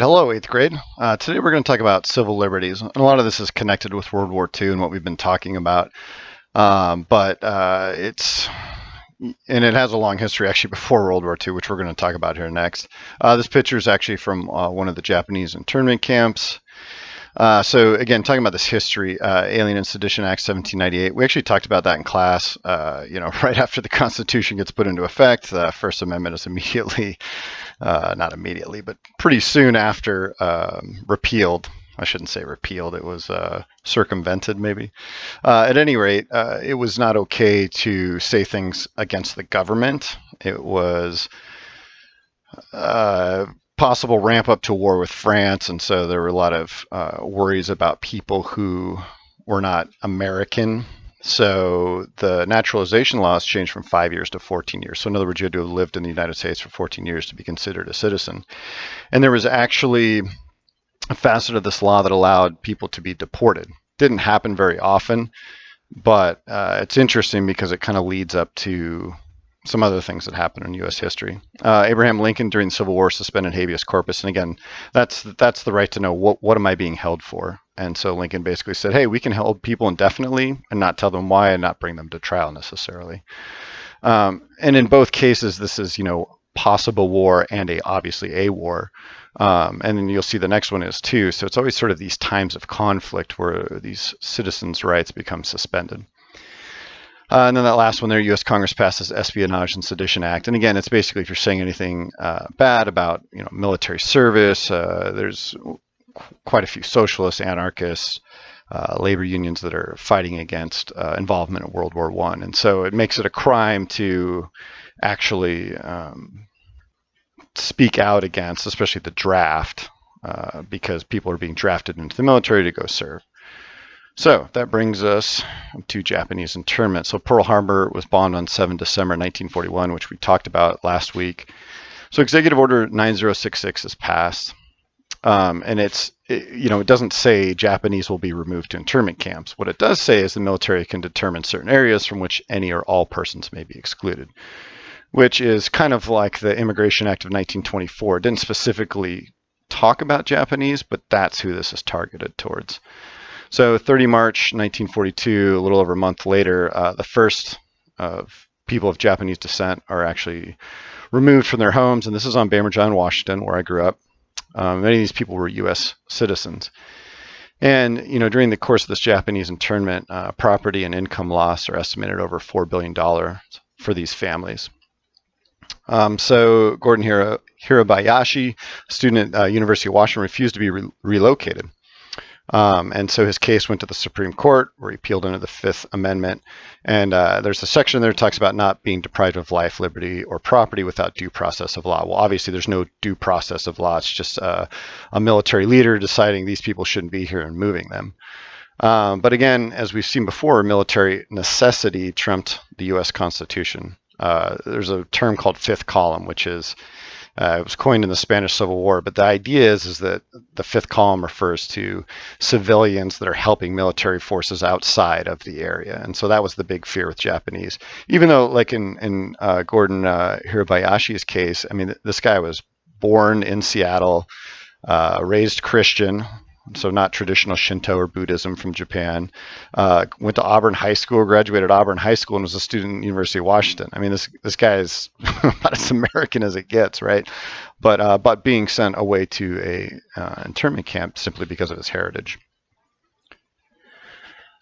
hello, eighth grade. Today we're going to talk about civil liberties. And a lot of this is connected with World War II and what we've been talking about. But it has a long history actually before World War II, which we're going to talk about here next. This picture is actually from one of the Japanese internment camps. So again, talking about this history, Alien and Sedition Act 1798, we actually talked about that in class. Right after the Constitution gets put into effect, the First Amendment is immediately, not immediately, but pretty soon after repealed. I shouldn't say repealed, it was circumvented maybe. At any rate, it was not okay to say things against the government. It was possible ramp up to war with France, and so there were a lot of worries about people who were not American. So the naturalization laws changed from 5 years to 14 years. So in other words, you had to have lived in the United States for 14 years to be considered a citizen. And there was actually a facet of this law that allowed people to be deported. Didn't happen very often, but it's interesting because it kind of leads up to some other things that happened in U.S. history. Abraham Lincoln during the Civil War suspended habeas corpus, and again, that's the right to know what am I being held for. And so Lincoln basically said, hey, we can hold people indefinitely and not tell them why and not bring them to trial necessarily. And in both cases, this is possible war and obviously a war. And then you'll see the next one is too. So it's always sort of these times of conflict where these citizens' rights become suspended. And then that last one there, U.S. Congress passes Espionage and Sedition Act. And again, it's basically if you're saying anything bad about military service, there's quite a few socialists, anarchists, labor unions that are fighting against involvement in World War I. And so it makes it a crime to actually speak out against, especially the draft, because people are being drafted into the military to go serve. So that brings us to Japanese internment. So Pearl Harbor was bombed on 7 December 1941, which we talked about last week. So Executive Order 9066 is passed. And it doesn't say Japanese will be removed to internment camps. What it does say is the military can determine certain areas from which any or all persons may be excluded, which is kind of like the Immigration Act of 1924. It didn't specifically talk about Japanese, but that's who this is targeted towards. So 30 March 1942, a little over a month later, the first of people of Japanese descent are actually removed from their homes. And this is on Bainbridge Island, Washington, where I grew up. Many of these people were U.S. citizens. And, during the course of this Japanese internment, property and income loss are estimated over $4 billion for these families. So Gordon Hirabayashi, student at University of Washington, refused to be relocated. And so his case went to the Supreme Court, where he appealed under the Fifth Amendment. And there's a section there that talks about not being deprived of life, liberty, or property without due process of law. Well, obviously, there's no due process of law. It's just a military leader deciding these people shouldn't be here and moving them. But again, as we've seen before, military necessity trumped the U.S. Constitution. There's a term called fifth column, which is it was coined in the Spanish Civil War, but the idea is that the fifth column refers to civilians that are helping military forces outside of the area. And so that was the big fear with Japanese. Even though, like in Gordon Hirabayashi's case, I mean, this guy was born in Seattle, raised Christian, so not traditional Shinto or Buddhism from Japan. Went to Auburn High School, graduated Auburn High School, and was a student at the University of Washington. I mean, this guy is about as American as it gets, right? But being sent away to a internment camp simply because of his heritage.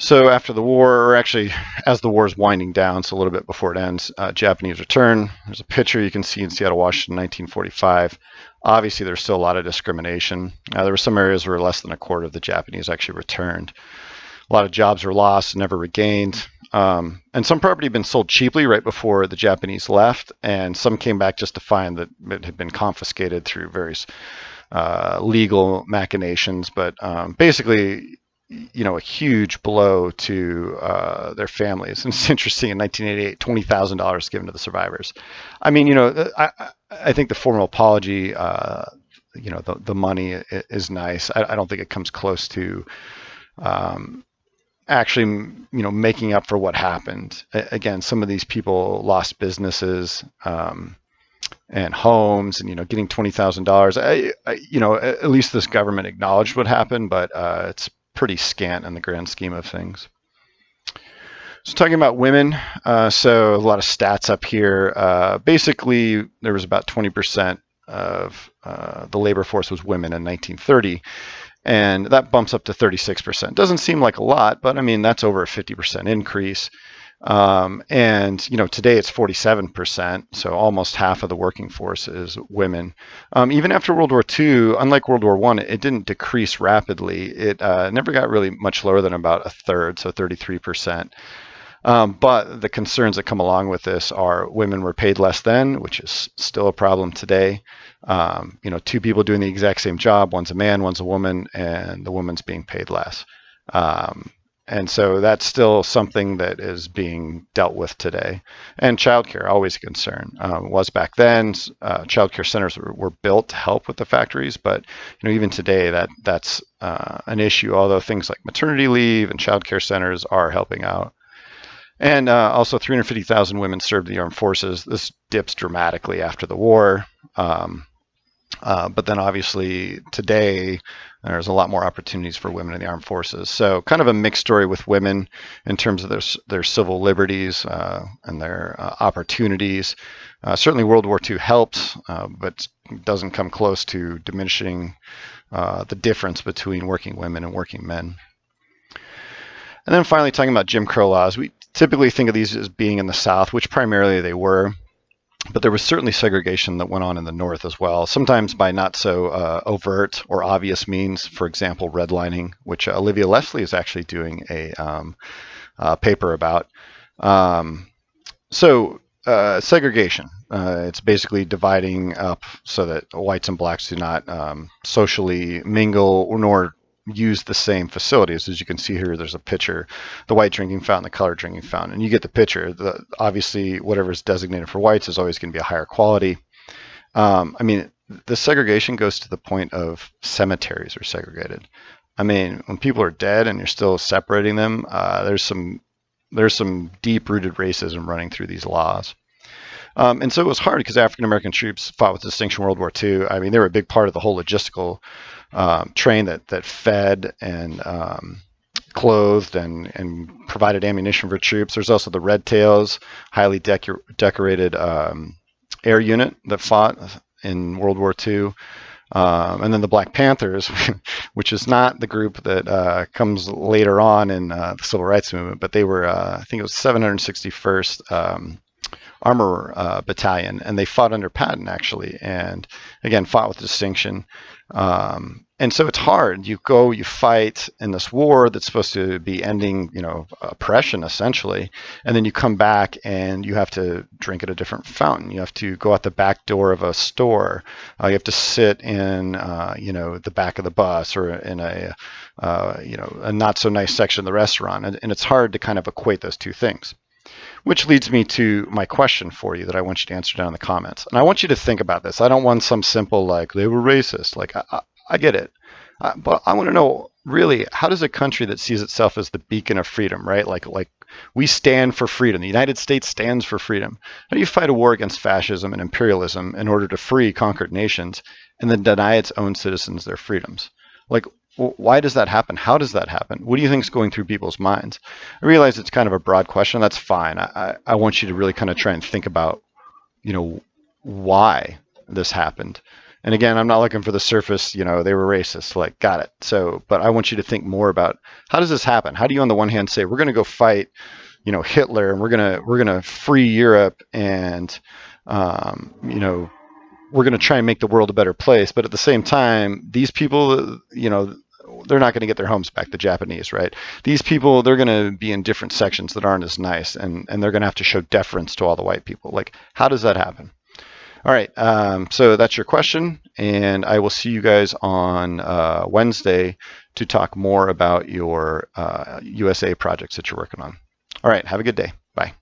So after the war, or actually as the war is winding down, so a little bit before it ends, Japanese return. There's a picture you can see in Seattle, Washington, 1945. Obviously, there's still a lot of discrimination. There were some areas where less than a quarter of the Japanese actually returned. A lot of jobs were lost, never regained. And some property had been sold cheaply right before the Japanese left, and some came back just to find that it had been confiscated through various legal machinations. But basically, a huge blow to their families. And it's interesting, in 1988, $20,000 given to the survivors. I mean, I think the formal apology, the money is nice. I don't think it comes close to actually, making up for what happened. Again, some of these people lost businesses. and homes, and getting $20,000. At least this government acknowledged what happened, but it's pretty scant in the grand scheme of things. So talking about women, so a lot of stats up here. Basically, there was about 20% of the labor force was women in 1930, and that bumps up to 36%. Doesn't seem like a lot, but I mean that's over a 50% increase. And today it's 47%, so almost half of the working force is women. Even after World War II, unlike World War I, it didn't decrease rapidly. It never got really much lower than about a third, so 33%. But the concerns that come along with this are women were paid less then, which is still a problem today. Two people doing the exact same job, one's a man, one's a woman, and the woman's being paid less. And so that's still something that is being dealt with today. And childcare, always a concern. Was back then. Childcare centers were built to help with the factories, but even today that's an issue. Although things like maternity leave and childcare centers are helping out. And also 350,000 women served in the armed forces. This dips dramatically after the war. But then obviously today, there's a lot more opportunities for women in the armed forces. So kind of a mixed story with women in terms of their civil liberties and their opportunities. Certainly World War II helped, but doesn't come close to diminishing the difference between working women and working men. And then finally, talking about Jim Crow laws, we typically think of these as being in the South, which primarily they were. But there was certainly segregation that went on in the North as well, sometimes by not so overt or obvious means. For example, redlining, which Olivia Leslie is actually doing a paper about. Segregation. It's basically dividing up so that whites and blacks do not socially mingle nor use the same facilities. As you can see here, there's a picture, the white drinking fountain, the colored drinking fountain, and you get the picture. Obviously, whatever is designated for whites is always going to be a higher quality. The segregation goes to the point of cemeteries are segregated. When people are dead and you're still separating them, there's some deep-rooted racism running through these laws. And so it was hard because African American troops fought with distinction in World War II. They were a big part of the whole logistical train that fed and clothed and provided ammunition for troops. There's also the Red Tails, highly decorated air unit that fought in World War II. And then the Black Panthers, which is not the group that comes later on in the Civil Rights Movement, but they were, I think it was 761st Armor Battalion, and they fought under Patton, actually, and again, fought with distinction. And so it's hard. You fight in this war that's supposed to be ending, oppression, essentially, and then you come back and you have to drink at a different fountain. You have to go out the back door of a store. You have to sit in, the back of the bus or in a not so nice section of the restaurant, and it's hard to kind of equate those two things. Which leads me to my question for you that I want you to answer down in the comments. And I want you to think about this. I don't want some simple, they were racist. I get it. But I want to know, really, how does a country that sees itself as the beacon of freedom, right? Like we stand for freedom. The United States stands for freedom. How do you fight a war against fascism and imperialism in order to free conquered nations and then deny its own citizens their freedoms? Why does that happen? How does that happen? What do you think is going through people's minds? I realize it's kind of a broad question. That's fine. I want you to really kind of try and think about, why this happened. And again, I'm not looking for the surface, they were racist, got it. So, but I want you to think more about how does this happen? How do you on the one hand say, we're going to go fight, Hitler, and we're going to free Europe and, we're going to try and make the world a better place. But at the same time, these people, they're not going to get their homes back, the Japanese, right? These people, they're going to be in different sections that aren't as nice, and they're going to have to show deference to all the white people. How does that happen? All right, so that's your question, and I will see you guys on Wednesday to talk more about your USA projects that you're working on. All right, have a good day. Bye.